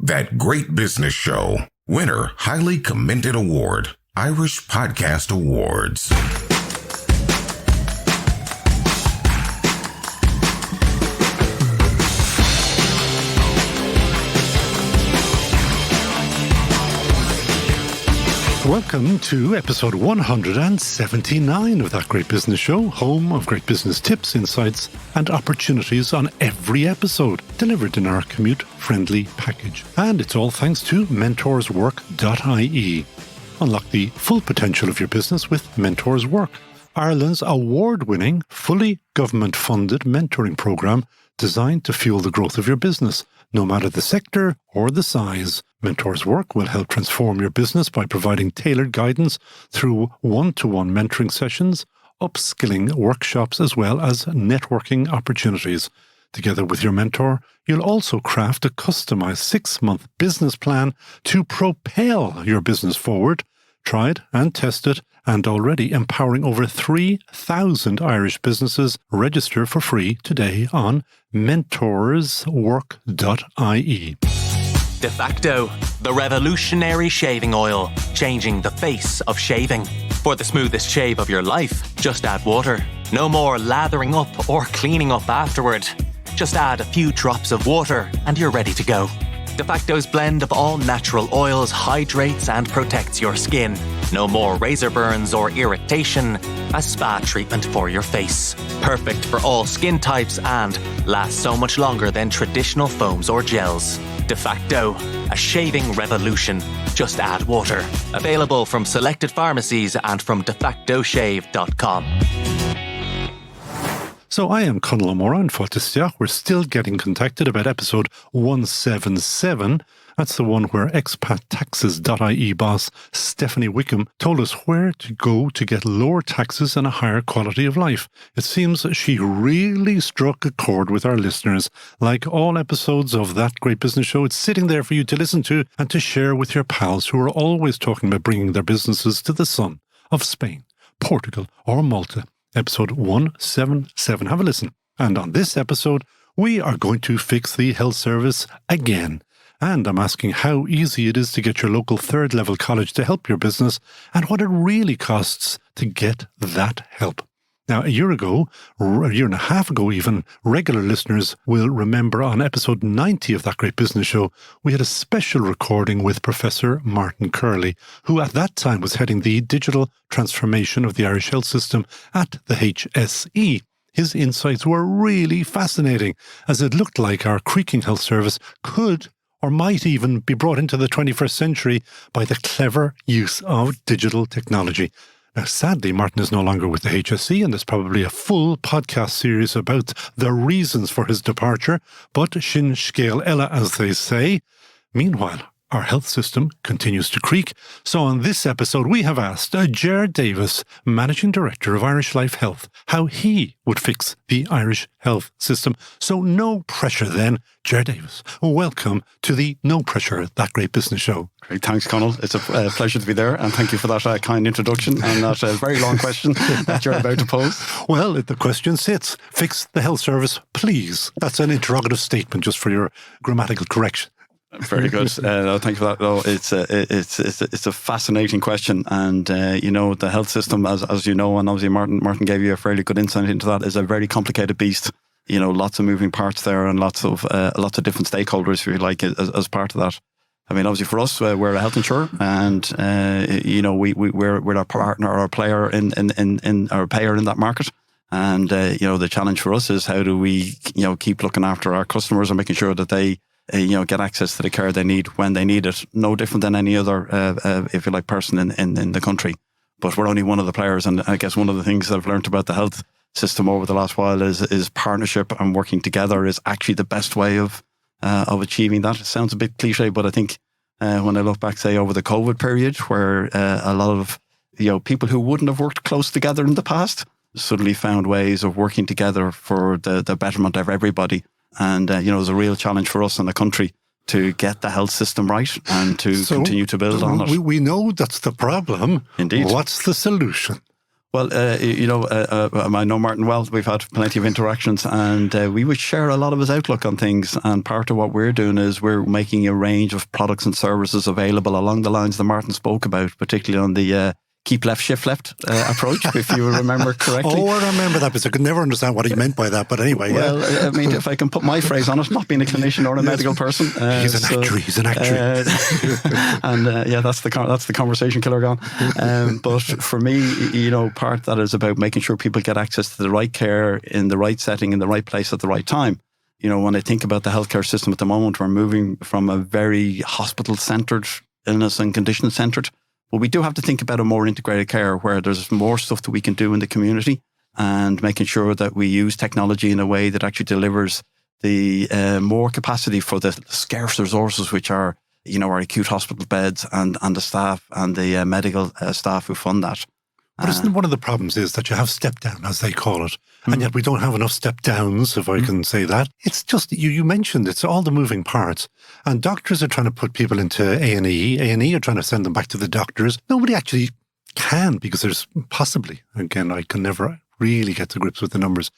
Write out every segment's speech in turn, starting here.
That Great Business Show. Winner, highly commended award. Irish Podcast Awards. Welcome to episode 179 of That Great Business Show, home of great business tips, insights and opportunities on every episode, delivered in our commute-friendly package. And it's all thanks to mentorswork.ie. Unlock the full potential of your business with Mentors Work, Ireland's award-winning, fully government-funded mentoring programme designed to fuel the growth of your business, no matter the sector or the size. Mentors Work will help transform your business by providing tailored guidance through one-to-one mentoring sessions, upskilling workshops, as well as networking opportunities. Together with your mentor, you'll also craft a customized 6-month business plan to propel your business forward. Tried and tested, and already empowering over 3,000 Irish businesses. Register for free today on mentorswork.ie. De facto, the revolutionary shaving oil, changing the face of shaving. For the smoothest shave of your life, just add water. No more lathering up or cleaning up afterward. Just add a few drops of water and you're ready to go. De facto's blend of all natural oils hydrates and protects your skin. No more razor burns or irritation. A spa treatment for your face. Perfect for all skin types and lasts so much longer than traditional foams or gels. De facto, a shaving revolution. Just add water. Available from selected pharmacies and from defactoshave.com. So I am Conal O'Mora and Fáilte. We're still getting contacted about episode 177. That's the one where expattaxes.ie boss Stephanie Wickham told us where to go to get lower taxes and a higher quality of life. It seems she really struck a chord with our listeners. Like all episodes of That Great Business Show, it's sitting there for you to listen to and to share with your pals who are always talking about bringing their businesses to the sun of Spain, Portugal or Malta. Episode 177. Have a listen. And on this episode, we are going to fix the health service again. And I'm asking how easy it is to get your local third-level college to help your business and what it really costs to get that help. Now, a year ago, or a year and a half ago even, regular listeners will remember on episode 90 of That Great Business Show, we had a special recording with Professor Martin Curley, who at that time was heading the digital transformation of the Irish health system at the HSE. His insights were really fascinating, as it looked like our creaking health service could or might even be brought into the 21st century by the clever use of digital technology. Now, sadly, Martin is no longer with the HSE, and there's probably a full podcast series about the reasons for his departure, but sin scéal ella, as they say. Meanwhile, our health system continues to creak. So on this episode, we have asked Ger Davis, Managing Director of Irish Life Health, how he would fix the Irish health system. So no pressure then. Ger Davis, welcome to the No Pressure, That Great Business Show. Great, thanks, Conal. It's a pleasure to be there, and thank you for that kind introduction and that very long question that you're about to pose. Well, the question sits, fix the health service, please. That's an interrogative statement, just for your grammatical correction. Very good. No, thank you for that. No, it's a fascinating question, and the health system, as you know, and obviously Martin gave you a fairly good insight into that, is a very complicated beast. Lots of moving parts there, and lots of different stakeholders, if you like, as part of that. I mean, obviously for us, we're a health insurer, and we're our partner or our player in our payer in that market. And the challenge for us is how do we keep looking after our customers and making sure that they get access to the care they need when they need it. No different than any other, if you like, person in the country. But we're only one of the players, and I guess one of the things that I've learned about the health system over the last while is partnership and working together is actually the best way of achieving that. It sounds a bit cliche, but I think when I look back, say, over the COVID period, where a lot of people who wouldn't have worked close together in the past suddenly found ways of working together for the betterment of everybody. And, it was a real challenge for us in the country to get the health system right and to continue to build on it. We know that's the problem. Indeed. What's the solution? Well, I know Martin well. We've had plenty of interactions, and we would share a lot of his outlook on things. And part of what we're doing is we're making a range of products and services available along the lines that Martin spoke about, particularly on the keep left, shift left approach, if you remember correctly. Oh, I remember that, because I could never understand what he meant by that. But anyway, well, I mean, if I can put my phrase on it, not being a clinician or a medical person. He's an actor. And that's the conversation killer gone. But for me, part that is about making sure people get access to the right care in the right setting, in the right place at the right time. When I think about the healthcare system at the moment, we're moving from a very hospital-centred, illness and condition-centred. But we do have to think about a more integrated care where there's more stuff that we can do in the community, and making sure that we use technology in a way that actually delivers the more capacity for the scarce resources, which are, our acute hospital beds and the staff and the medical staff who fund that. But isn't one of the problems is that you have step down, as they call it, and yet we don't have enough step downs, if I can say that. It's just, you mentioned, it's all the moving parts. And doctors are trying to put people into A&E. A&E are trying to send them back to the doctors. Nobody actually can, because there's possibly, again, I can never really get to grips with the numbers,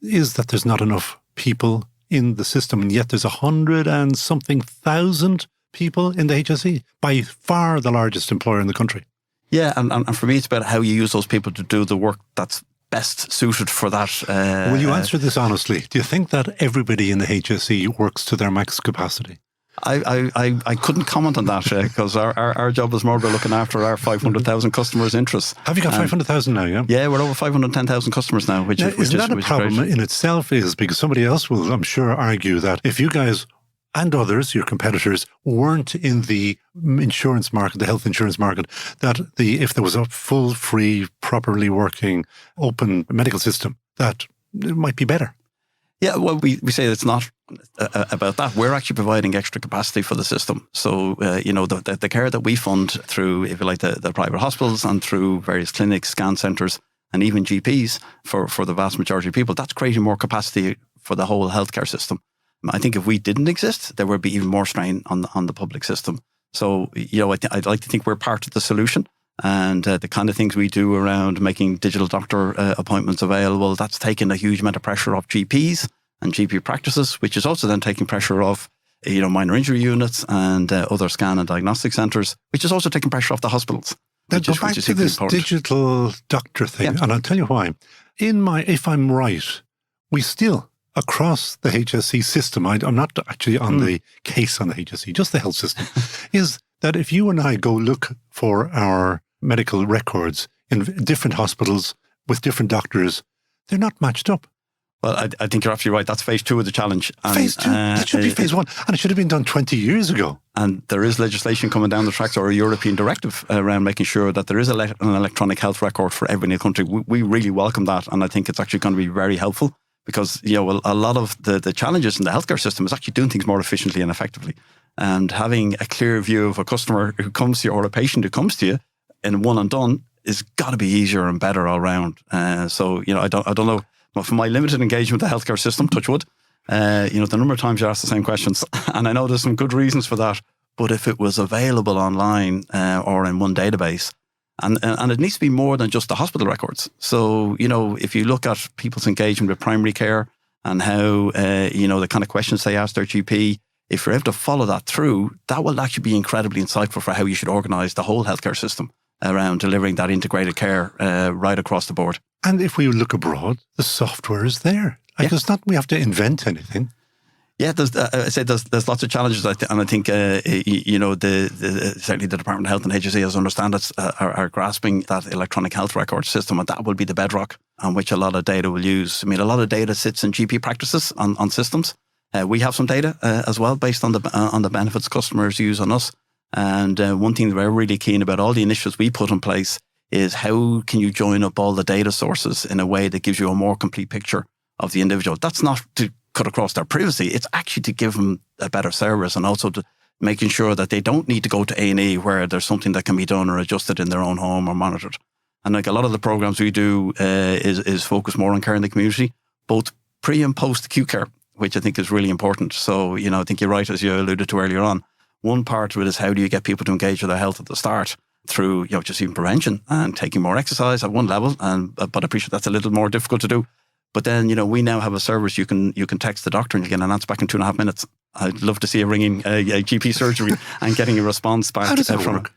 is that there's not enough people in the system. And yet there's 100 and something thousand people in the HSE, by far the largest employer in the country. Yeah, and for me, it's about how you use those people to do the work that's best suited for that. Will you answer this honestly? Do you think that everybody in the HSE works to their max capacity? I couldn't comment on that because our job is more about looking after our 500,000 customers' interests. Have you got 500,000 now, yeah? Yeah, we're over 510,000 customers now. Isn't that a problem in itself? Is because somebody else will, I'm sure, argue that if you guys and others, your competitors, weren't in the insurance market, the health insurance market, that if there was a full, free, properly working, open medical system, that it might be better. Yeah, well, we say it's not about that. We're actually providing extra capacity for the system. So, the care that we fund through, if you like, the private hospitals and through various clinics, scan centres, and even GPs for the vast majority of people, that's creating more capacity for the whole healthcare system. I think if we didn't exist, there would be even more strain on the public system. So, I'd like to think we're part of the solution, and the kind of things we do around making digital doctor appointments available, that's taken a huge amount of pressure off GPs and GP practices, which is also then taking pressure off, minor injury units and other scan and diagnostic centres, which is also taking pressure off the hospitals. Now, go back to this digital doctor thing, and I'll tell you why. If I'm right, we still, across the HSE system, I'm not actually on the case on the HSE, just the health system, is that if you and I go look for our medical records in different hospitals with different doctors, they're not matched up. Well, I think you're absolutely right. That's phase 2 of the challenge. And, phase 2? That should be phase 1. And it should have been done 20 years ago. And there is legislation coming down the tracks, or a European directive around making sure that there is an electronic health record for every country. We really welcome that. And I think it's actually going to be very helpful. Because, a lot of the challenges in the healthcare system is actually doing things more efficiently and effectively. And having a clear view of a customer who comes to you or a patient who comes to you in one and done is got to be easier and better all round. So, I don't know. But from my limited engagement with the healthcare system, touch wood, the number of times you ask the same questions, and I know there's some good reasons for that, but if it was available online or in one database, and it needs to be more than just the hospital records. So, if you look at people's engagement with primary care and how, the kind of questions they ask their GP, if you're able to follow that through, that will actually be incredibly insightful for how you should organise the whole healthcare system around delivering that integrated care right across the board. And if we look abroad, the software is there. It's not we have to invent anything. Yeah, there's lots of challenges, and I think certainly the Department of Health and HSE, as I understand it, are grasping that electronic health record system, and that will be the bedrock on which a lot of data will use. I mean, a lot of data sits in GP practices on systems. We have some data as well based on the benefits customers use on us. And one thing that we're really keen about, all the initiatives we put in place, is how can you join up all the data sources in a way that gives you a more complete picture of the individual. That's not to cut across their privacy. It's actually to give them a better service, and also to making sure that they don't need to go to A&E where there's something that can be done or adjusted in their own home or monitored. And like a lot of the programs we do is focused more on care in the community, both pre and post acute care, which I think is really important. So, I think you're right, as you alluded to earlier on. One part of it is how do you get people to engage with their health at the start? through, just even prevention and taking more exercise at one level. But I appreciate that's a little more difficult to do. But then, we now have a service you can text the doctor and you get an answer back in 2.5 minutes. I'd love to see you ringing a GP surgery and getting a response back. How does that work?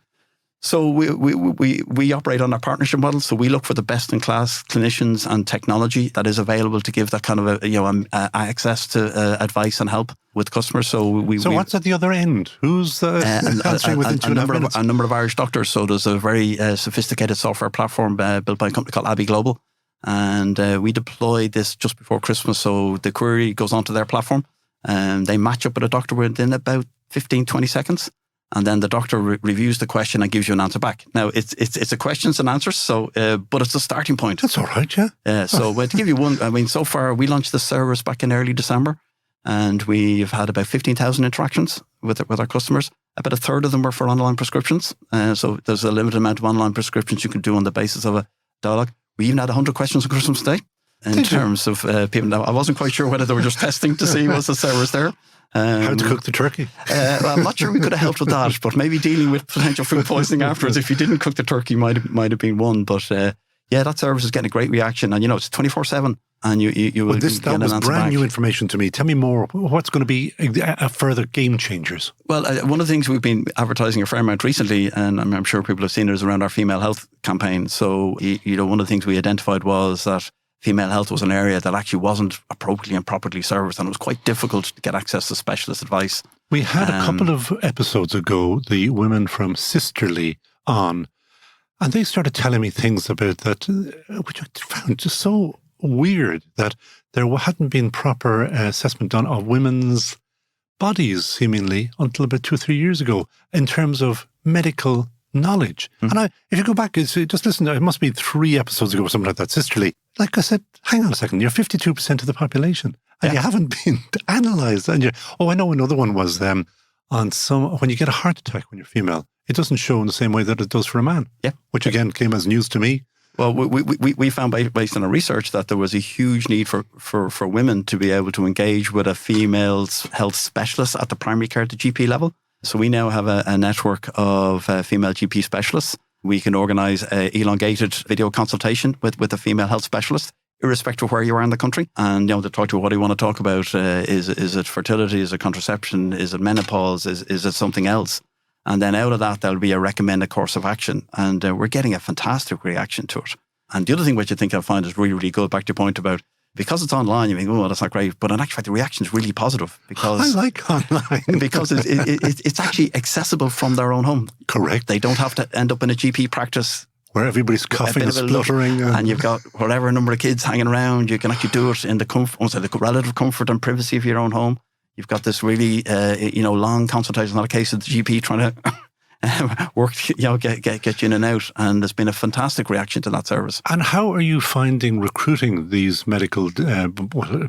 So we operate on a partnership model. So we look for the best in class clinicians and technology that is available to give that kind of access to advice and help with customers. So what's at the other end? Who's answering within 2.5 minutes? A number of Irish doctors. So there's a very sophisticated software platform built by a company called Abbey Global, and we deployed this just before Christmas. So the query goes onto their platform, and they match up with a doctor within about 15-20 seconds. And then the doctor reviews the question and gives you an answer back. Now, it's a questions and answers, so but it's a starting point. That's all right, yeah. So to give you one, so far we launched the service back in early December, and we've had about 15,000 interactions with our customers. About a third of them were for online prescriptions. So there's a limited amount of online prescriptions you can do on the basis of a dialogue. We even had 100 questions on Christmas Day in terms of people. Now, I wasn't quite sure whether they were just testing to see was the service there. How to cook the turkey? Well, I'm not sure we could have helped with that, but maybe dealing with potential food poisoning afterwards if you didn't cook the turkey might have been one. But that service is getting a great reaction, and it's 24/7, and you will get an answer was brand back. new information to me. Tell me more. What's going to be a further game changers? Well, one of the things we've been advertising a fair amount recently, and I'm sure people have seen it, is around our female health campaign. So one of the things we identified was that female health was an area that actually wasn't appropriately and properly serviced, and it was quite difficult to get access to specialist advice. We had a couple of episodes ago, the women from Sisterly on, and they started telling me things about that, which I found just so weird, that there hadn't been proper assessment done of women's bodies, seemingly, until about 2 or 3 years ago, in terms of medical knowledge. Mm-hmm. And if you go back, just listen, it must be 3 episodes ago or something like that, Sisterly. Like I said, hang on a second, you're 52% of the population and you haven't been analysed. And I know another one was when you get a heart attack when you're female, it doesn't show in the same way that it does for a man. Yeah. Which again came as news to me. Well, we found based on our research that there was a huge need for women to be able to engage with a female health specialist at the primary care, the GP level. So we now have a network of female GP specialists. We can organise an elongated video consultation with a female health specialist, irrespective of where you are in the country. And, to talk to what do you want to talk about? Is it fertility? Is it contraception? Is it menopause? Is it something else? And then out of that, there'll be a recommended course of action. And we're getting a fantastic reaction to it. And the other thing which I think I find is really, really good, back to your point about, because it's online, you think, oh, that's not great. But in actual fact, the reaction is really positive because I like online. because it's actually accessible from their own home. Correct. They don't have to end up in a GP practice where everybody's coughing and spluttering. And you've got whatever number of kids hanging around. You can actually do it in the relative comfort and privacy of your own home. You've got this really, long consultation, not a case of the GP trying to work, get you in and out. And there's been a fantastic reaction to that service. And how are you finding recruiting these medical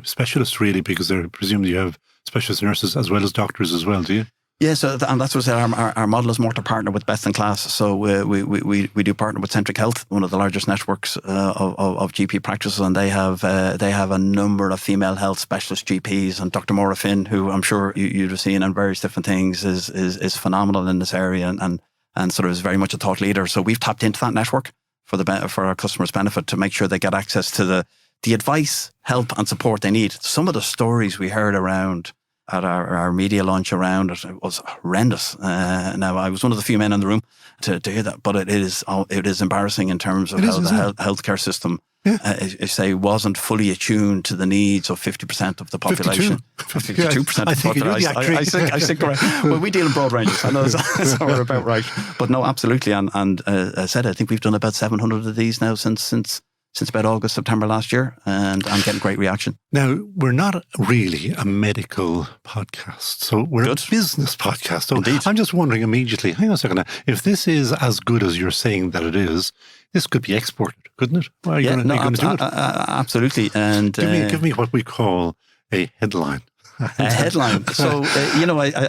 specialists, really? Because I presume you have specialist nurses as well as doctors as well, do you? Yes, and that's what our model is more to partner with best in class. So we do partner with Centric Health, one of the largest networks of GP practices, and they have a number of female health specialist GPs. And Dr. Maura Finn, who I'm sure you'd have seen in various different things, is phenomenal in this area and sort of is very much a thought leader. So we've tapped into that network for our customers' benefit to make sure they get access to the advice, help, and support they need. Some of the stories we heard around at our media launch around it was horrendous. Now, I was one of the few men in the room to hear that, but it is embarrassing in terms of how the healthcare system, I say, wasn't fully attuned to the needs of 50% of the population. 52% of the population. I think correct. Well, we deal in broad ranges. I know that's we're about right. But no, absolutely. And I said, I think we've done about 700 of these now since about August, September last year, and I'm getting great reaction. Now, we're not really a medical podcast, so we're a business podcast. So indeed. I'm just wondering immediately, hang on a second, if this is as good as you're saying that it is, this could be exported, couldn't it? Well, are you going to do it? Absolutely. And give me what we call a headline. A headline. So,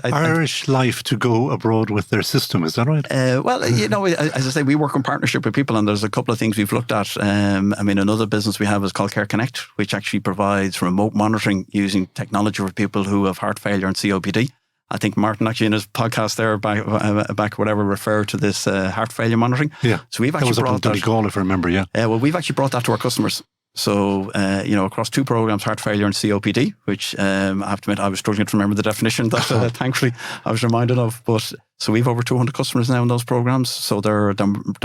Irish Life to go abroad with their system, is that right? Well, as I say, we work in partnership with people, and there's a couple of things we've looked at. Another business we have is called Care Connect, which actually provides remote monitoring using technology for people who have heart failure and COPD. I think Martin actually in his podcast there back whatever referred to this heart failure monitoring. Yeah. So we've actually brought that. Donegal, if I remember, yeah. Well, we've actually brought that to our customers. So, across 2 programs, heart failure and COPD, which I have to admit, I was struggling to remember the definition that thankfully I was reminded of. But so we've over 200 customers now in those programs. So they're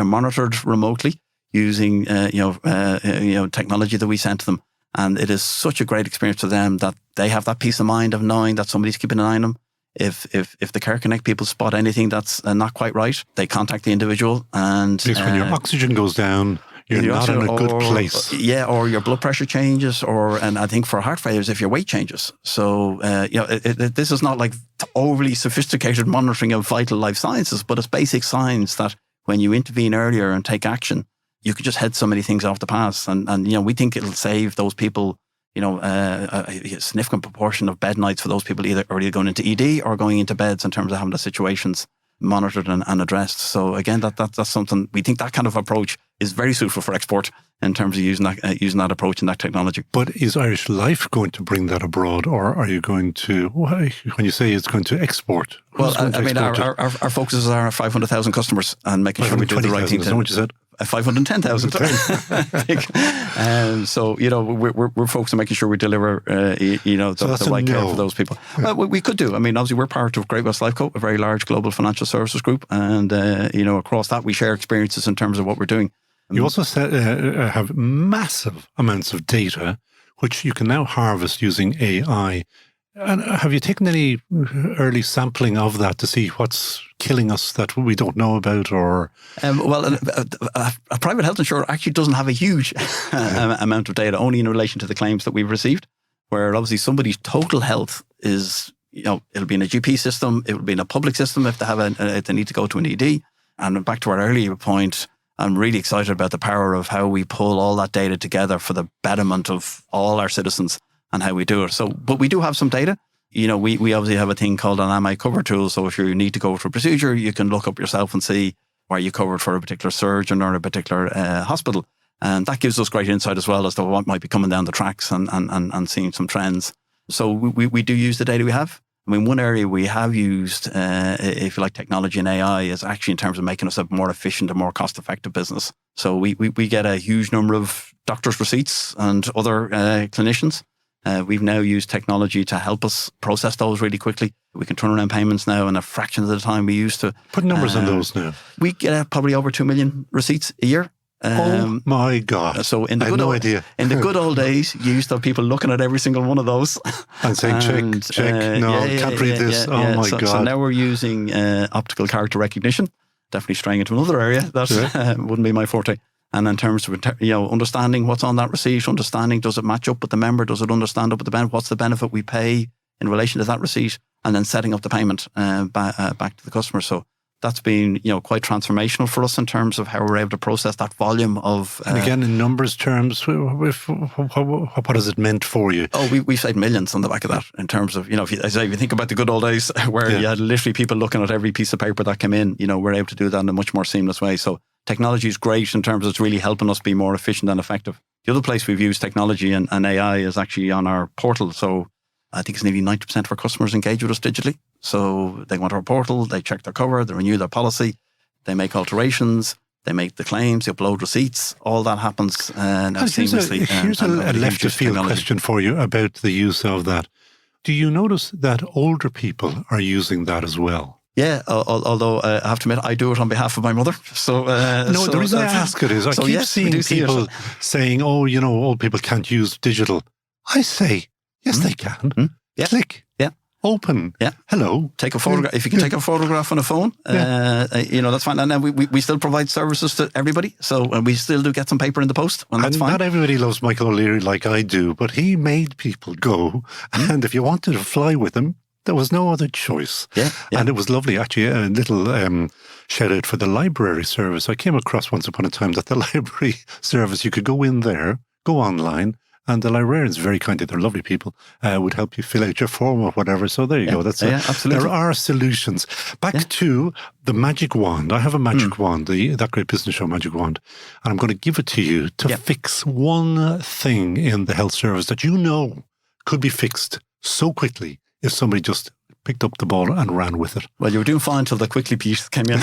monitored remotely using, technology that we sent to them. And it is such a great experience to them that they have that peace of mind of knowing that somebody's keeping an eye on them. If the Care Connect people spot anything that's not quite right, they contact the individual. And because when your oxygen goes down, you're not in a good place. Yeah, or your blood pressure changes, and I think for heart failures, if your weight changes. So, this is not like overly sophisticated monitoring of vital life sciences, but it's basic signs that when you intervene earlier and take action, you can just head so many things off the pass. And we think it'll save those people, a significant proportion of bed nights for those people either going into ED or going into beds in terms of having the situations monitored and addressed. So again, that's something we think that kind of approach is very suitable for export in terms of using that approach and that technology. But is Irish Life going to bring that abroad, or are you going to, when you say it's going to export? Well, our focus is on our 500,000 customers and making sure we do the right thing. Is that what you said? 510,000. So we're focused on making sure we deliver the right care for those people. Well, we could do. I mean, obviously we're part of Great West Lifeco, a very large global financial services group, and across that we share experiences in terms of what we're doing. You also have massive amounts of data which you can now harvest using AI. And have you taken any early sampling of that to see what's killing us that we don't know about? Or a private health insurer actually doesn't have a huge amount of data, only in relation to the claims that we've received, where obviously somebody's total health is, it'll be in a GP system, it will be in a public system if they have if they need to go to an ED. And back to our earlier point, I'm really excited about the power of how we pull all that data together for the betterment of all our citizens and how we do it. So, but we do have some data. We obviously have a thing called an Am I Covered tool. So if you need to go for a procedure, you can look up yourself and see, are you covered for a particular surgeon or a particular hospital? And that gives us great insight as well as to what might be coming down the tracks and seeing some trends. So we do use the data we have. I mean, one area we have used, if you like, technology and AI is actually in terms of making us a more efficient and more cost-effective business. So we get a huge number of doctors' receipts and other clinicians. We've now used technology to help us process those really quickly. We can turn around payments now in a fraction of the time we used to. Put numbers on those now. We get probably over 2 million receipts a year. Oh my God. So I had no idea. In the good old days, you used to have people looking at every single one of those. And saying, check, can't read this. Oh my God. So now we're using optical character recognition, definitely straying into another area. That wouldn't be my forte. And in terms of understanding what's on that receipt, understanding does it match up with the member, does it understand up with the benefit, what's the benefit we pay in relation to that receipt, and then setting up the payment back to the customer. So that's been quite transformational for us in terms of how we're able to process that volume of. And again, in numbers terms, what has it meant for you? Oh, we saved millions on the back of that in terms of if you think about the good old days where you had literally people looking at every piece of paper that came in. We're able to do that in a much more seamless way. So technology is great in terms of it's really helping us be more efficient and effective. The other place we've used technology and AI is actually on our portal. So I think it's nearly 90% of our customers engage with us digitally. So they go onto our portal, they check their cover, they renew their policy, they make alterations, they make the claims, they upload receipts. All that happens now seamlessly. Here's a left of field question for you about the use of that. Do you notice that older people are using that as well? Yeah, although I have to admit, I do it on behalf of my mother. So the reason I ask it is I keep seeing people saying, old people can't use digital. I say, yes, they can. Yeah. Click. Yeah. Open. Yeah. Hello. Take a photograph. If you can take a photograph on a phone, that's fine. And then we still provide services to everybody. So we still do get some paper in the post, and that's fine. Not everybody loves Michael O'Leary like I do, but he made people go. And if you wanted to fly with him, there was no other choice. Yeah. And it was lovely. Actually, a little shout out for the library service. I came across once upon a time that the library service, you could go in there, go online, and the librarians, very kindly, they're lovely people, would help you fill out your form or whatever. So there you go. That's absolutely. There are solutions. Back to the magic wand. I have a magic wand, That Great Business Show magic wand, and I'm going to give it to you to fix one thing in the health service that could be fixed so quickly if somebody just picked up the ball and ran with it. Well, you were doing fine until the quickly piece came in.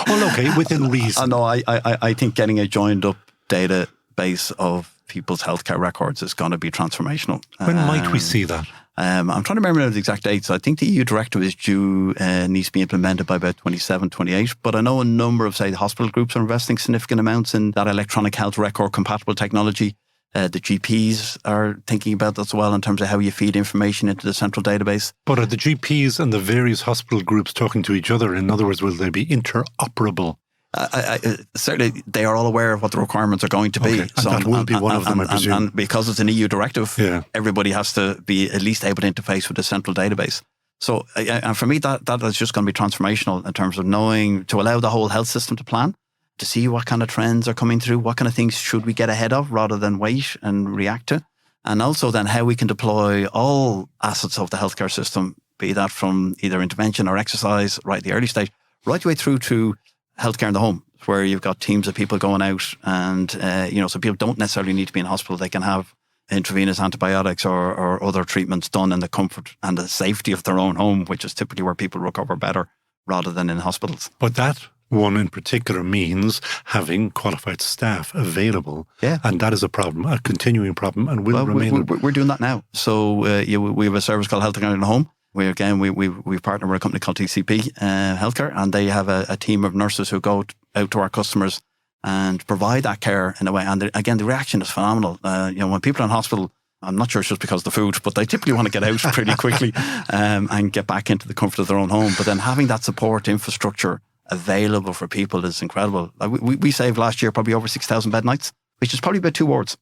Well, okay, within reason. I think getting a joined up database of people's healthcare records is going to be transformational. When might we see that? I'm trying to remember the exact dates. I think the EU Directive is due, needs to be implemented by about 27, 28. But I know a number of, say, the hospital groups are investing significant amounts in that electronic health record compatible technology. The GPs are thinking about that as well in terms of how you feed information into the central database. But are the GPs and the various hospital groups talking to each other? In other words, will they be interoperable? Certainly, they are all aware of what the requirements are going to be. And that will be one of them, I presume. And because it's an EU directive, everybody has to be at least able to interface with the central database. So, and for me, that is just going to be transformational in terms of knowing, to allow the whole health system to plan, to see what kind of trends are coming through, what kind of things should we get ahead of rather than wait and react to, and also then how we can deploy all assets of the healthcare system, be that from either intervention or exercise right at the early stage, right the way through to healthcare in the home, where you've got teams of people going out and, so people don't necessarily need to be in hospital. They can have intravenous antibiotics or other treatments done in the comfort and the safety of their own home, which is typically where people recover better rather than in hospitals. But that one in particular means having qualified staff available. Yeah. And that is a problem, a continuing problem, and will remain. We're doing that now. So we have a service called Healthcare in the Home. We've partnered with a company called TCP Healthcare, and they have a team of nurses who go out to our customers and provide that care in a way. And again, the reaction is phenomenal. When people are in hospital, I'm not sure it's just because of the food, but they typically want to get out pretty quickly and get back into the comfort of their own home. But then having that support infrastructure available for people is incredible. We saved last year probably over 6,000 bed nights, which is probably about 2 wards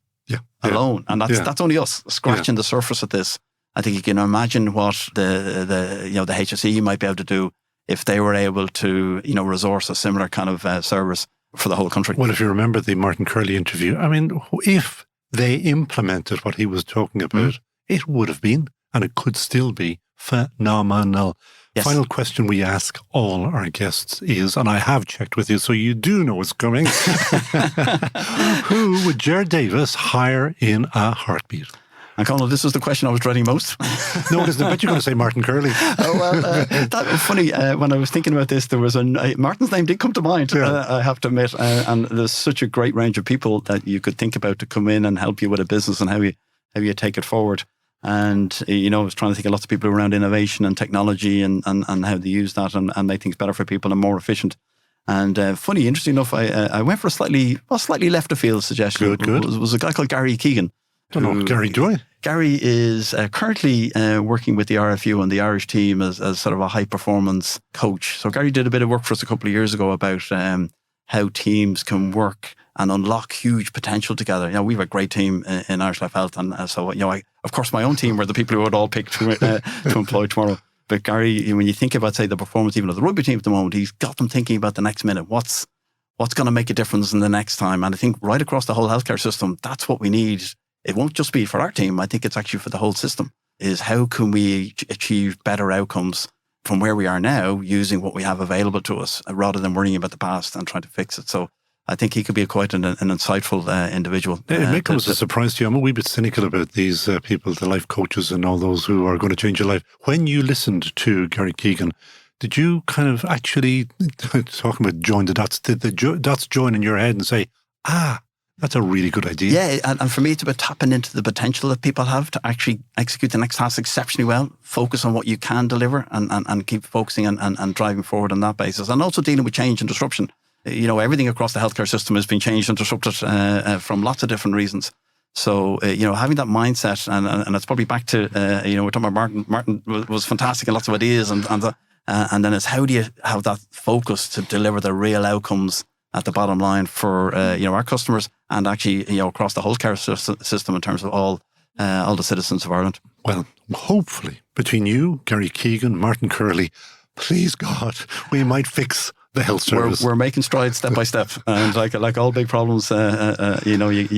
alone. And that's only us scratching the surface of this. I think you can imagine what the HSE might be able to do if they were able to, resource a similar kind of service for the whole country. Well, if you remember the Martin Curley interview, I mean, if they implemented what he was talking about, it would have been, and it could still be, phenomenal. Yes. Final question we ask all our guests is, and I have checked with you, so you do know what's coming. Who would Ger Davis hire in a heartbeat? And Conal, this is the question I was dreading most. No, it isn't. I bet you're going to say Martin Curley. That was funny. When I was thinking about this, there was Martin's name did come to mind, I have to admit. And there's such a great range of people that you could think about to come in and help you with a business and how you take it forward. And, I was trying to think of lots of people around innovation and technology and how they use that and make things better for people and more efficient. And funny, interesting enough, I went for a slightly left of field suggestion. Good. It was a guy called Gary Keegan. I don't know, Gary, do I? Gary is currently working with the IRFU and the Irish team as sort of a high performance coach. So Gary did a bit of work for us a couple of years ago about how teams can work and unlock huge potential together. We have a great team in Irish Life Health, and so of course my own team were the people who would all pick to employ tomorrow. But Gary, when you think about, say, the performance even of the rugby team at the moment, he's got them thinking about the next minute. What's going to make a difference in the next time? And I think right across the whole healthcare system, that's what we need. It won't just be for our team. I think it's actually for the whole system, is how can we achieve better outcomes from where we are now using what we have available to us rather than worrying about the past and trying to fix it. So I think he could be quite an insightful individual. It may come as a surprise to you. I'm a wee bit cynical about these people, the life coaches and all those who are going to change your life. When you listened to Gary Keegan, did you kind of actually, talking about join the dots, did the dots join in your head and say, that's a really good idea? Yeah, and for me, it's about tapping into the potential that people have to actually execute the next task exceptionally well, focus on what you can deliver and keep focusing and driving forward on that basis. And also dealing with change and disruption. Everything across the healthcare system has been changed and disrupted from lots of different reasons. So, having that mindset, and it's probably back to, we're talking about Martin. Martin was fantastic and lots of ideas. And then it's how do you have that focus to deliver the real outcomes at the bottom line for, our customers and actually, across the whole care system in terms of all the citizens of Ireland. Well, hopefully, between you, Gary Keegan, Martin Curley, please God, we might fix the health service. We're making strides step by step, and like all big problems, you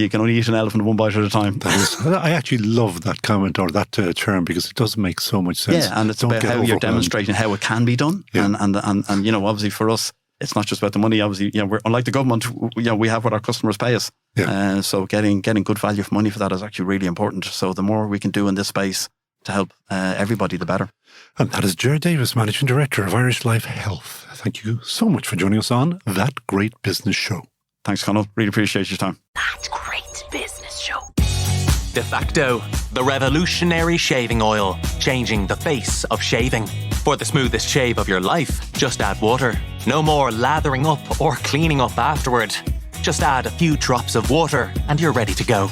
can only eat an elephant one bite at a time. I actually love that comment or that term because it does make so much sense. Yeah, and it's about how you're demonstrating how it can be done, and obviously for us, it's not just about the money. Obviously, we're unlike the government. We have what our customers pay us. Yeah. So getting good value for money for that is actually really important. So the more we can do in this space to help everybody, the better. And that is Ger Davis, Managing Director of Irish Life Health. Thank you so much for joining us on That Great Business Show. Thanks, Conal. Really appreciate your time. That Great Business Show. Fexco, the revolutionary shaving oil, changing the face of shaving. For the smoothest shave of your life, just add water. No more lathering up or cleaning up afterward. Just add a few drops of water and you're ready to go.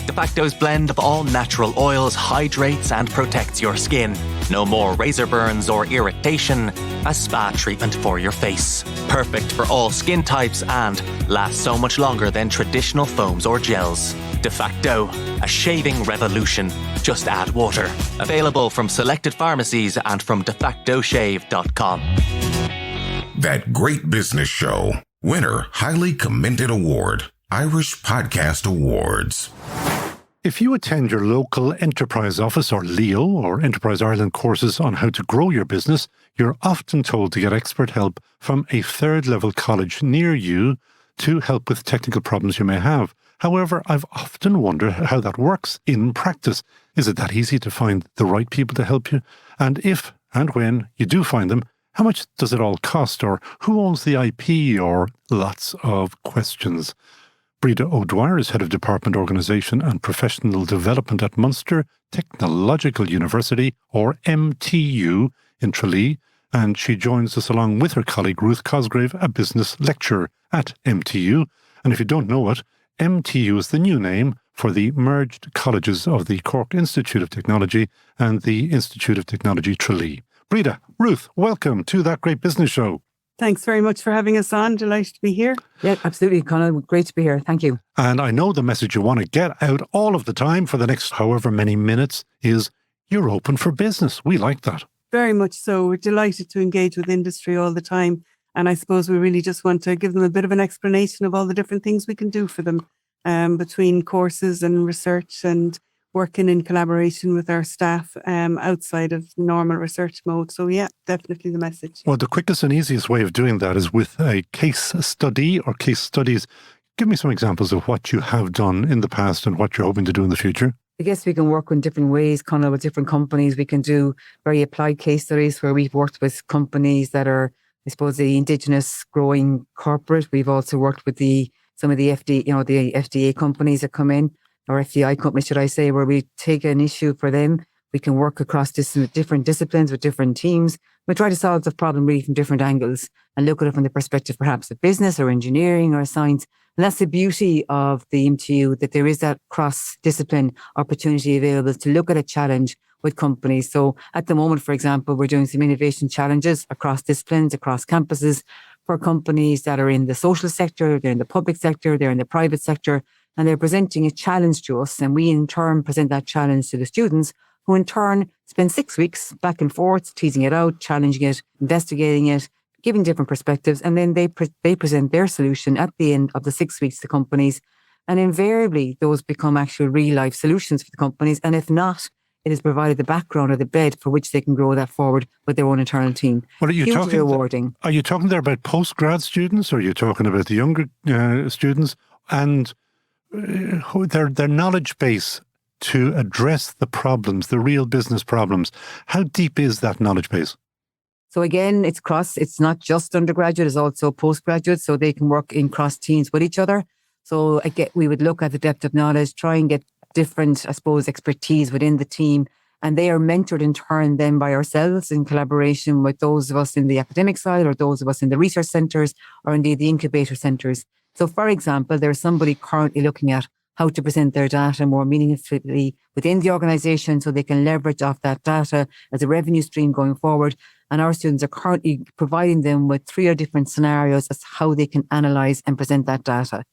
Fexco's blend of all natural oils hydrates and protects your skin. No more razor burns or irritation. A spa treatment for your face. Perfect for all skin types and lasts so much longer than traditional foams or gels. Fexco, a shaving revolution. Just add water. Available from selected pharmacies and from defactoshave.com. That Great Business Show. Winner, highly commended award. Irish Podcast Awards. If you attend your local enterprise office or LEO or Enterprise Ireland courses on how to grow your business, you're often told to get expert help from a third-level college near you to help with technical problems you may have. However, I've often wondered how that works in practice. Is it that easy to find the right people to help you? And if and when you do find them, how much does it all cost? Or who owns the IP? Or lots of questions. Breda O'Dwyer is Head of Department Organisation and Professional Development at Munster Technological University, or MTU, in Tralee, and she joins us along with her colleague Ruth Cosgrave, a business lecturer at MTU. And if you don't know it, MTU is the new name for the merged colleges of the Cork Institute of Technology and the Institute of Technology Tralee. Breda, Ruth, welcome to That Great Business Show. Thanks very much for having us on. Delighted to be here. Yeah, absolutely, Conal. Great to be here. Thank you. And I know the message you want to get out all of the time for the next however many minutes is you're open for business. We like that. Very much so. We're delighted to engage with industry all the time. And I suppose we really just want to give them a bit of an explanation of all the different things we can do for them between courses and research and working in collaboration with our staff outside of normal research mode. So yeah, definitely the message. Well, the quickest and easiest way of doing that is with a case study or case studies. Give me some examples of what you have done in the past and what you're hoping to do in the future. I guess we can work in different ways, Conal, with different companies. We can do very applied case studies where we've worked with companies that are, I suppose, the indigenous growing corporate. We've also worked with some of the the FDA companies that come in, or FDI companies, should I say, where we take an issue for them. We can work across different disciplines with different teams. We try to solve the problem really from different angles and look at it from the perspective perhaps of business or engineering or science. And that's the beauty of the MTU, that there is that cross-discipline opportunity available to look at a challenge with companies. So at the moment, for example, we're doing some innovation challenges across disciplines, across campuses for companies that are in the social sector, they're in the public sector, they're in the private sector, and they're presenting a challenge to us. And we in turn present that challenge to the students, who in turn spend 6 weeks back and forth, teasing it out, challenging it, investigating it, giving different perspectives. And then they present their solution at the end of the 6 weeks to companies. And invariably, those become actual real life solutions for the companies. And if not, it has provided the background or the bed for which they can grow that forward with their own internal team. Well, are you hugely rewarding. Are you talking there about post-grad students, or are you talking about the younger students and their knowledge base to address the problems, the real business problems? How deep is that knowledge base? So again, it's not just undergraduate, it's also postgraduate, so they can work in cross teams with each other. So again, we would look at the depth of knowledge, try and get different, I suppose, expertise within the team. And they are mentored in turn then by ourselves in collaboration with those of us in the academic side or those of us in the research centres or indeed the incubator centres. So for example, there's somebody currently looking at how to present their data more meaningfully within the organisation so they can leverage off that data as a revenue stream going forward. And our students are currently providing them with 3 different scenarios as to how they can analyse and present that data.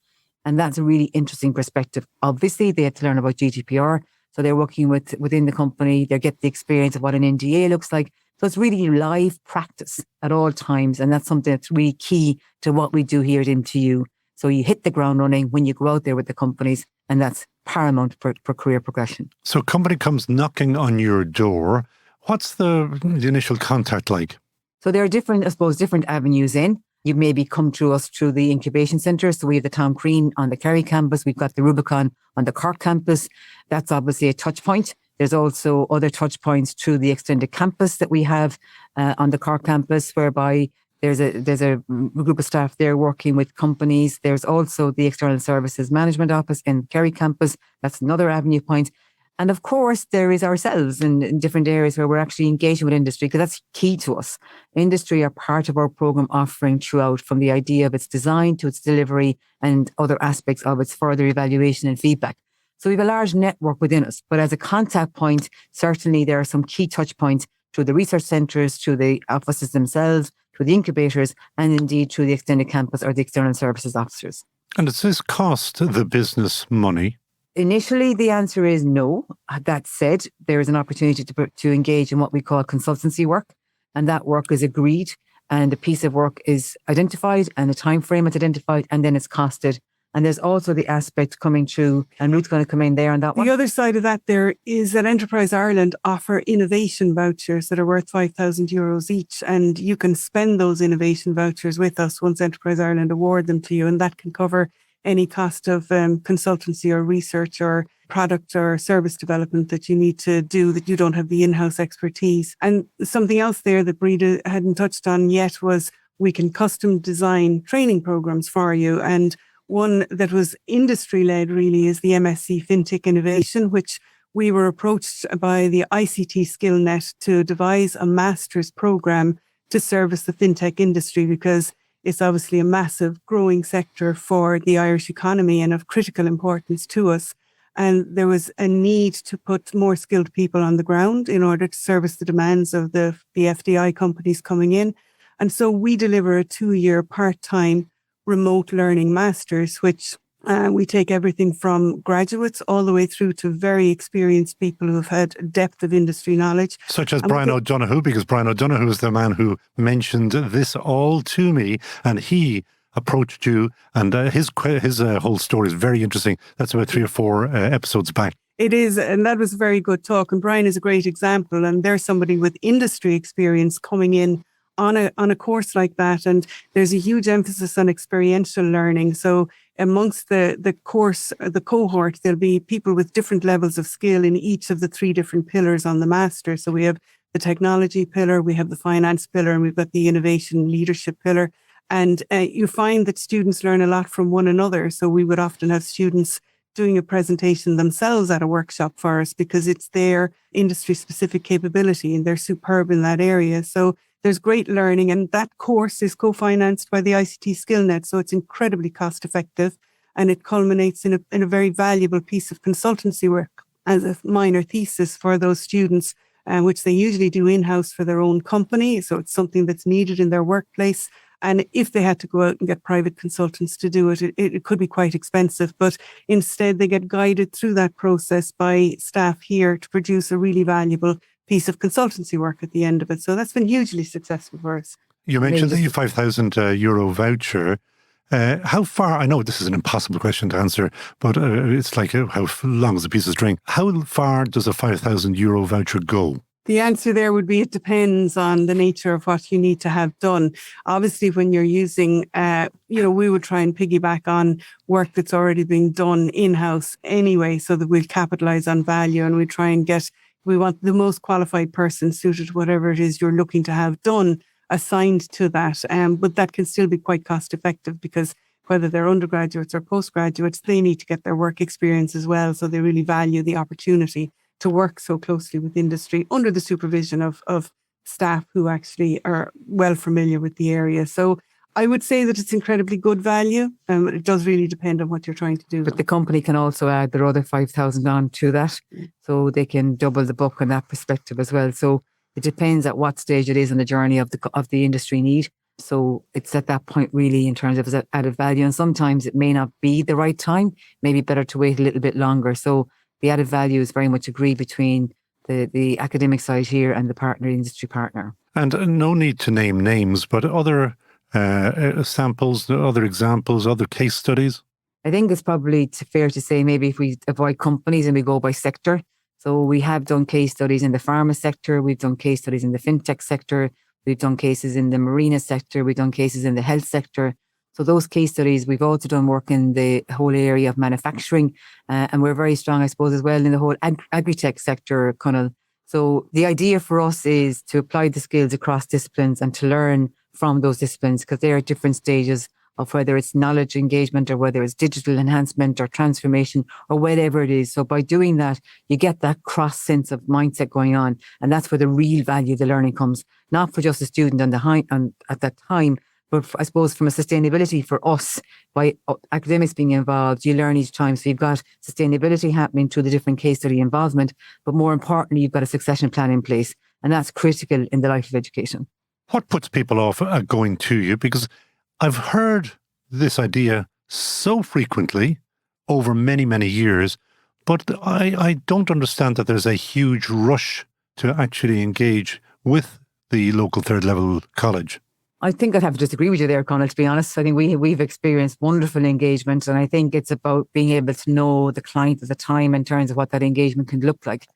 And that's a really interesting perspective. Obviously, they have to learn about GDPR. So they're working within the company. They get the experience of what an NDA looks like. So it's really live practice at all times. And that's something that's really key to what we do here at MTU. So you hit the ground running when you go out there with the companies. And that's paramount for career progression. So a company comes knocking on your door. What's the initial contact like? So there are different avenues in. You maybe come to us through the incubation centre. So we have the Tom Crean on the Kerry campus. We've got the Rubicon on the Cork campus. That's obviously a touch point. There's also other touch points through the extended campus that we have on the Cork campus, whereby there's a group of staff there working with companies. There's also the External Services Management Office in Kerry campus. That's another avenue point. And of course, there is ourselves in different areas where we're actually engaging with industry, because that's key to us. Industry are part of our programme offering throughout, from the idea of its design to its delivery and other aspects of its further evaluation and feedback. So we have a large network within us. But as a contact point, certainly there are some key touch points through the research centres, through the offices themselves, through the incubators, and indeed through the extended campus or the external services officers. And does this cost the business money? Initially, the answer is no. That said, there is an opportunity to engage in what we call consultancy work, and that work is agreed, and a piece of work is identified, and a time frame is identified, and then it's costed. And there's also the aspect coming through, and Ruth's going to come in there on that one. The other side of that there is that Enterprise Ireland offer innovation vouchers that are worth €5,000 each, and you can spend those innovation vouchers with us once Enterprise Ireland award them to you, and that can cover any cost of consultancy or research or product or service development that you need to do that you don't have the in-house expertise. And something else there that Breda hadn't touched on yet was we can custom design training programs for you. And one that was industry-led really is the MSc FinTech Innovation, which we were approached by the ICT SkillNet to devise a master's program to service the fintech industry, because it's obviously a massive growing sector for the Irish economy and of critical importance to us. And there was a need to put more skilled people on the ground in order to service the demands of the FDI companies coming in. And so we deliver a 2-year part-time remote learning masters, which we take everything from graduates all the way through to very experienced people who have had depth of industry knowledge. Such as Brian O'Donoghue, because Brian O'Donoghue is the man who mentioned this all to me, and he approached you, and his whole story is very interesting. That's about 3 or 4 episodes back. It is, and that was very good talk. And Brian is a great example, and there's somebody with industry experience coming in on a course like that. And there's a huge emphasis on experiential learning. So amongst the course, the cohort, there'll be people with different levels of skill in each of the 3 different pillars on the master. So we have the technology pillar, we have the finance pillar, and we've got the innovation leadership pillar. And you find that students learn a lot from one another. So we would often have students doing a presentation themselves at a workshop for us because it's their industry-specific capability and they're superb in that area. So there's great learning, and that course is co-financed by the ICT SkillNet. So it's incredibly cost-effective, and it culminates in a very valuable piece of consultancy work as a minor thesis for those students, which they usually do in-house for their own company. So it's something that's needed in their workplace. And if they had to go out and get private consultants to do it, it could be quite expensive. But instead, they get guided through that process by staff here to produce a really valuable piece of consultancy work at the end of it. So that's been hugely successong for us. You mentioned the €5,000 voucher. How far, I know this is an impossible question to answer, but it's like how long is a piece of string? How far does a €5,000 voucher go? The answer there would be it depends on the nature of what you need to have done. Obviously, when you're using, we would try and piggyback on work that's already being done in-house anyway, so that we'll capitalise on value, and we want the most qualified person suited to whatever it is you're looking to have done assigned to that. But that can still be quite cost effective, because whether they're undergraduates or postgraduates, they need to get their work experience as well. So they really value the opportunity to work so closely with industry under the supervision of staff who actually are well familiar with the area. So I would say that it's incredibly good value. It does really depend on what you're trying to do. But the company can also add their other 5,000 on to that. So they can double the buck on that perspective as well. So it depends at what stage it is in the journey of the industry need. So it's at that point really in terms of added value. And sometimes it may not be the right time. Maybe better to wait a little bit longer. So the added value is very much agreed between the academic side here and the industry partner. And no need to name names, but other samples, other examples, other case studies? I think it's probably fair to say maybe if we avoid companies and we go by sector. So we have done case studies in the pharma sector, we've done case studies in the fintech sector, we've done cases in the marina sector, we've done cases in the health sector. So those case studies, we've also done work in the whole area of manufacturing, and we're very strong, I suppose, as well in the whole agri-tech sector, Conal. So the idea for us is to apply the skills across disciplines and to learn from those disciplines, because they are at different stages of whether it's knowledge engagement or whether it's digital enhancement or transformation or whatever it is. So by doing that, you get that cross sense of mindset going on. And that's where the real value of the learning comes, not for just the student at that time, but I suppose from a sustainability for us, by academics being involved, you learn each time. So you've got sustainability happening through the different case study involvement, but more importantly, you've got a succession plan in place. And that's critical in the life of education. What puts people off going to you? Because I've heard this idea so frequently over many, many years, but I don't understand that there's a huge rush to actually engage with the local third level college. I think I'd have to disagree with you there, Conal, to be honest. I think we've experienced wonderful engagement, and I think it's about being able to know the client at the time in terms of what that engagement can look like.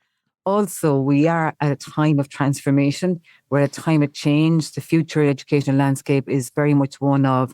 Also, we are at a time of transformation. We're at a time of change. The future educational landscape is very much one of,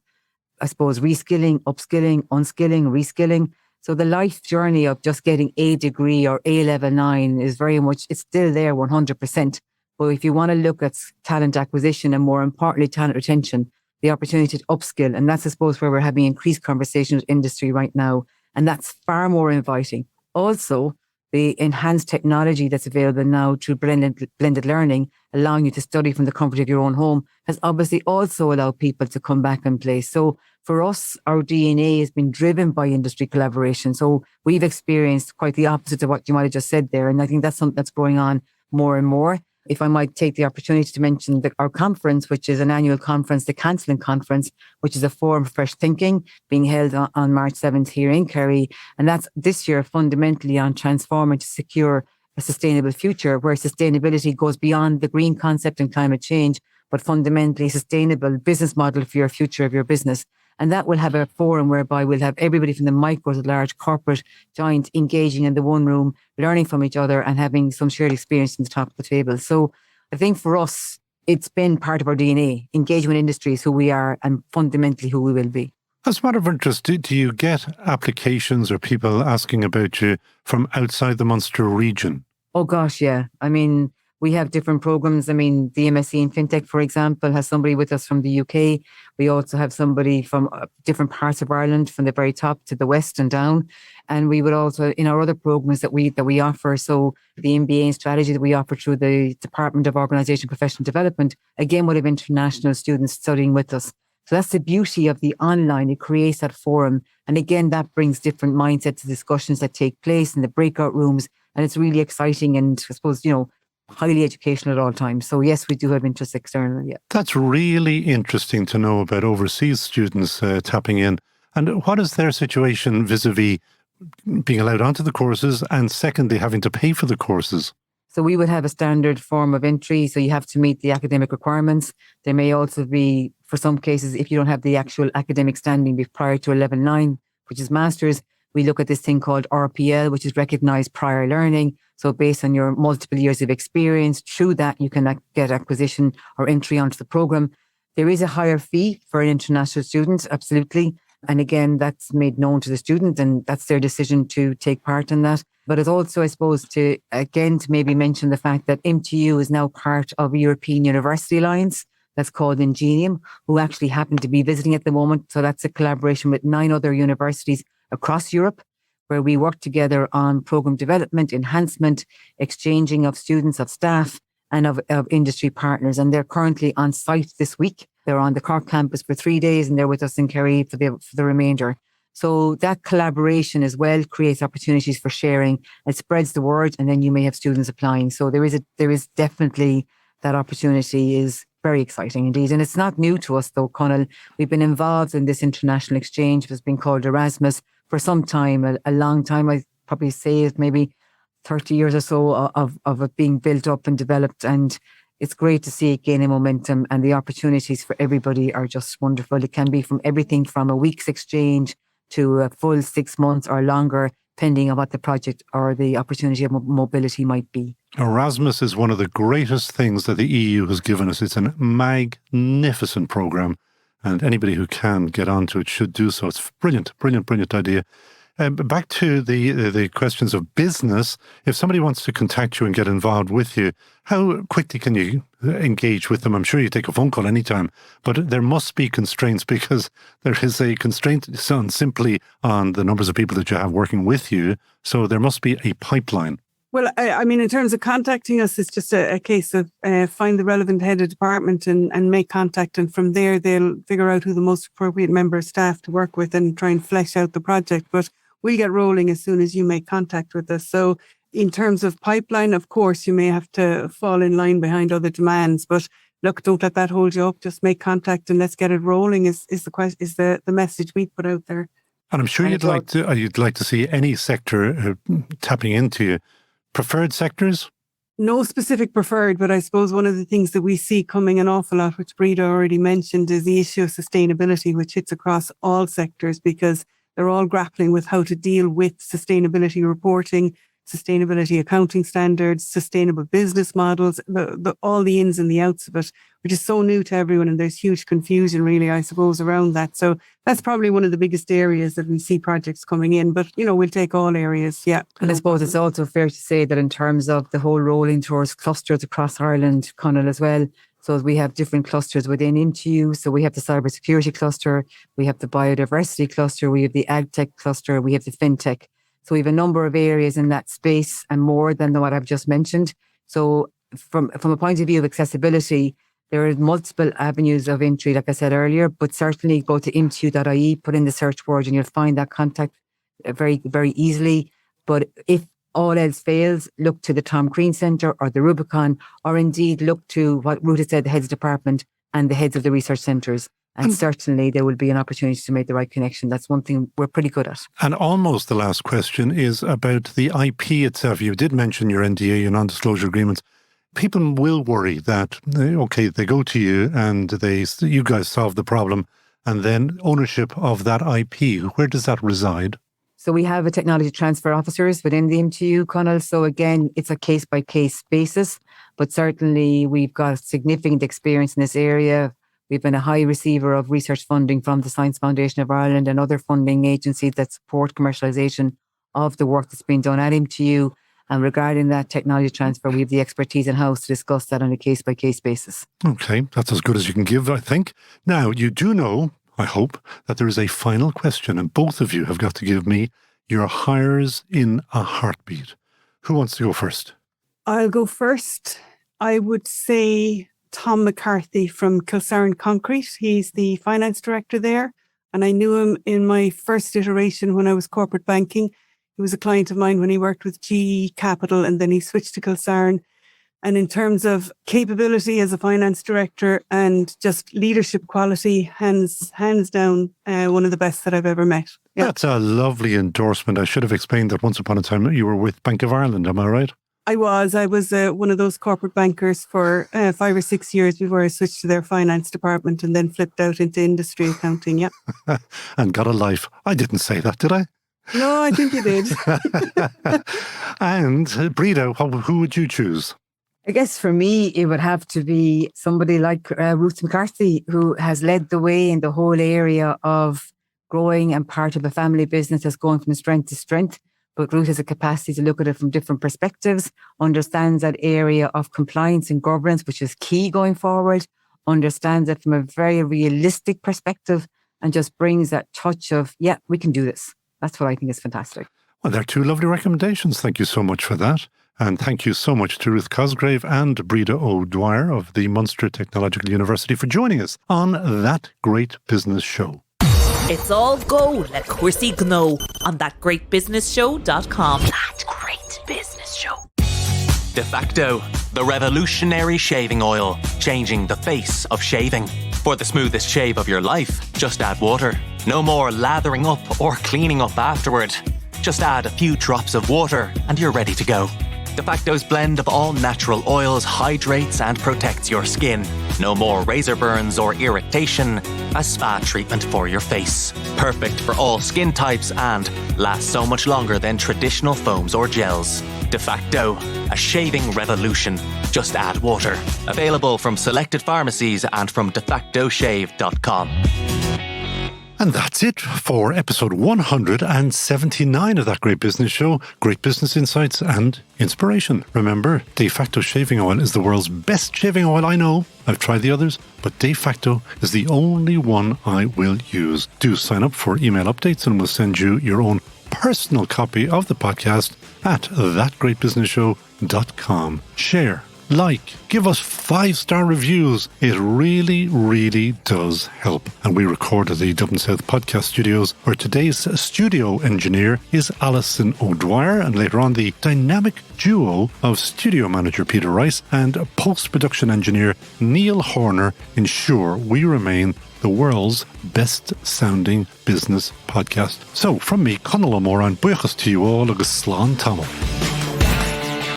I suppose, reskilling, upskilling, unskilling, reskilling. So the life journey of just getting a degree or A level 9 is very much, it's still there 100%. But if you want to look at talent acquisition and more importantly, talent retention, the opportunity to upskill, and that's, I suppose, where we're having increased conversation with industry right now. And that's far more inviting. Also, the enhanced technology that's available now through blended learning, allowing you to study from the comfort of your own home, has obviously also allowed people to come back and play. So for us, our DNA has been driven by industry collaboration. So we've experienced quite the opposite of what you might have just said there. And I think that's something that's going on more and more. If I might take the opportunity to mention our conference, which is an annual conference, the Cancelling Conference, which is a forum for fresh thinking being held on March 7th here in Kerry. And that's this year fundamentally on transforming to secure a sustainable future, where sustainability goes beyond the green concept and climate change, but fundamentally sustainable business model for your future of your business. And that will have a forum whereby we'll have everybody from the micro to large corporate giant engaging in the one room, learning from each other and having some shared experience from the top of the table. So I think for us, it's been part of our DNA. Engagement industry is who we are and fundamentally who we will be. As a matter of interest, do you get applications or people asking about you from outside the Munster region? Oh gosh, yeah. I mean, we have different programs. I mean, the MSc in FinTech, for example, has somebody with us from the UK. We also have somebody from different parts of Ireland, from the very top to the west and down. And we would also, in our other programs that we offer, so the MBA in strategy that we offer through the Department of Organisation and Professional Development, again, would have international students studying with us. So that's the beauty of the online. It creates that forum. And again, that brings different mindsets to discussions that take place in the breakout rooms. And it's really exciting and, I suppose, highly educational at all times. So yes, we do have interest externally. Yeah. That's really interesting to know about overseas students tapping in. And what is their situation vis-a-vis being allowed onto the courses and secondly, having to pay for the courses? So we would have a standard form of entry. So you have to meet the academic requirements. There may also be, for some cases, if you don't have the actual academic standing prior to a level 9, which is master's, we look at this thing called RPL, which is recognised prior learning. So based on your multiple years of experience, through that, you can get acquisition or entry onto the programme. There is a higher fee for an international student, absolutely. And again, that's made known to the student and that's their decision to take part in that. But it's also, I suppose, to maybe mention the fact that MTU is now part of a European University Alliance that's called Ingenium, who actually happen to be visiting at the moment. So that's a collaboration with 9 other universities across Europe, where we work together on programme development, enhancement, exchanging of students, of staff, and of industry partners. And they're currently on site this week. They're on the Cork campus for 3 days, and they're with us in Kerry for the remainder. So that collaboration as well creates opportunities for sharing. It spreads the word, and then you may have students applying. So there is definitely that opportunity is very exciting indeed. And it's not new to us though, Conal. We've been involved in this international exchange, which has been called Erasmus, for some time, a long time. I'd probably say it's maybe 30 years or so of it being built up and developed. And it's great to see it gaining momentum, and the opportunities for everybody are just wonderful. It can be from everything from a week's exchange to a full 6 months or longer, depending on what the project or the opportunity of mobility might be. Erasmus is one of the greatest things that the EU has given us. It's a magnificent programme. And anybody who can get onto it should do so. It's brilliant idea. Back to the questions of business. If somebody wants to contact you and get involved with you, how quickly can you engage with them? I'm sure you take a phone call anytime, but there must be constraints, because there is a constraint simply on the numbers of people that you have working with you. So there must be a pipeline. Well, I mean, in terms of contacting us, it's just a case of find the relevant head of department and make contact. And from there, they'll figure out who the most appropriate member of staff to work with and try and flesh out the project. But we'll get rolling as soon as you make contact with us. So in terms of pipeline, of course, you may have to fall in line behind other demands. But look, don't let that hold you up. Just make contact and let's get it rolling is the message we put out there. And I'm sure you'd like to see any sector tapping into you. Preferred sectors? No specific preferred, but I suppose one of the things that we see coming an awful lot, which Breda already mentioned, is the issue of sustainability, which hits across all sectors, because they're all grappling with how to deal with sustainability reporting, sustainability accounting standards, sustainable business models, all the ins and the outs of it, which is so new to everyone. And there's huge confusion, really, I suppose, around that. So that's probably one of the biggest areas that we see projects coming in. But, we'll take all areas, yeah. And I suppose it's also fair to say that in terms of the whole rolling towards clusters across Ireland, Conal, as well. So we have different clusters within MTU. So we have the cybersecurity cluster, we have the biodiversity cluster, we have the agtech cluster, we have the fintech. So we have a number of areas in that space and more than what I've just mentioned. So from a point of view of accessibility, there are multiple avenues of entry, like I said earlier, but certainly go to mtu.ie, put in the search word and you'll find that contact very, very easily. But if all else fails, look to the Tom Crean Centre or the Rubicon, or indeed look to what Ruth had said, the heads of department and the heads of the research centres. And certainly there will be an opportunity to make the right connection. That's one thing we're pretty good at. And almost the last question is about the IP itself. You did mention your NDA, your non-disclosure agreements. People will worry that, okay, they go to you and you guys solve the problem, and then ownership of that IP, where does that reside? So we have a technology transfer officers within the MTU, Conal. So again, it's a case-by-case basis, but certainly we've got significant experience in this area. We've been a high receiver of research funding from the Science Foundation of Ireland and other funding agencies that support commercialisation of the work that's been done at MTU. And regarding that technology transfer, we have the expertise in-house to discuss that on a case-by-case basis. Okay, that's as good as you can give, I think. Now, you do know, I hope, that there is a final question, and both of you have got to give me your hires in a heartbeat. Who wants to go first? I'll go first. I would say Tom McCarthy from Kilsaran Concrete. He's the finance director there. And I knew him in my first iteration when I was corporate banking. He was a client of mine when he worked with GE Capital, and then he switched to Kilsaran. And in terms of capability as a finance director and just leadership quality, hands down, one of the best that I've ever met. Yeah. That's a lovely endorsement. I should have explained that once upon a time you were with Bank of Ireland, am I right? I was one of those corporate bankers for 5 or 6 years before I switched to their finance department and then flipped out into industry accounting, yeah. And got a life. I didn't say that, did I? No, I think you did. And Breda, who would you choose? I guess for me, it would have to be somebody like Ruth McCarthy, who has led the way in the whole area of growing and part of a family business that's going from strength to strength. But Ruth has a capacity to look at it from different perspectives, understands that area of compliance and governance, which is key going forward, understands it from a very realistic perspective, and just brings that touch of, yeah, we can do this. That's what I think is fantastic. Well, they're two lovely recommendations. Thank you so much for that. And thank you so much to Ruth Cosgrave and Breda O'Dwyer of the Munster Technological University for joining us on That Great Business Show. It's all go, let Cursey know on thatgreatbusinessshow.com. That Great Business Show. De facto, the revolutionary shaving oil, changing the face of shaving. For the smoothest shave of your life, just add water. No more lathering up or cleaning up afterward. Just add a few drops of water and you're ready to go. De facto's blend of all natural oils hydrates and protects your skin. No more razor burns or irritation. A spa treatment for your face. Perfect for all skin types and lasts so much longer than traditional foams or gels. De facto, a shaving revolution. Just add water. Available from selected pharmacies and from defactoshave.com. And that's it for episode 179 of That Great Business Show. Great business insights and inspiration. Remember, De Facto shaving oil is the world's best shaving oil. I know, I've tried the others, but De Facto is the only one I will use. Do sign up for email updates and we'll send you your own personal copy of the podcast at thatgreatbusinessshow.com. Share, like, give us 5-star reviews. It really, really does help. And we record at the Dublin South Podcast Studios, where today's studio engineer is Alison O'Dwyer, and later on the dynamic duo of studio manager Peter Rice and post-production engineer Neil Horner ensure we remain the world's best-sounding business podcast. So, from me, Conal O'Moran, buchas to you all, agus slán tamil.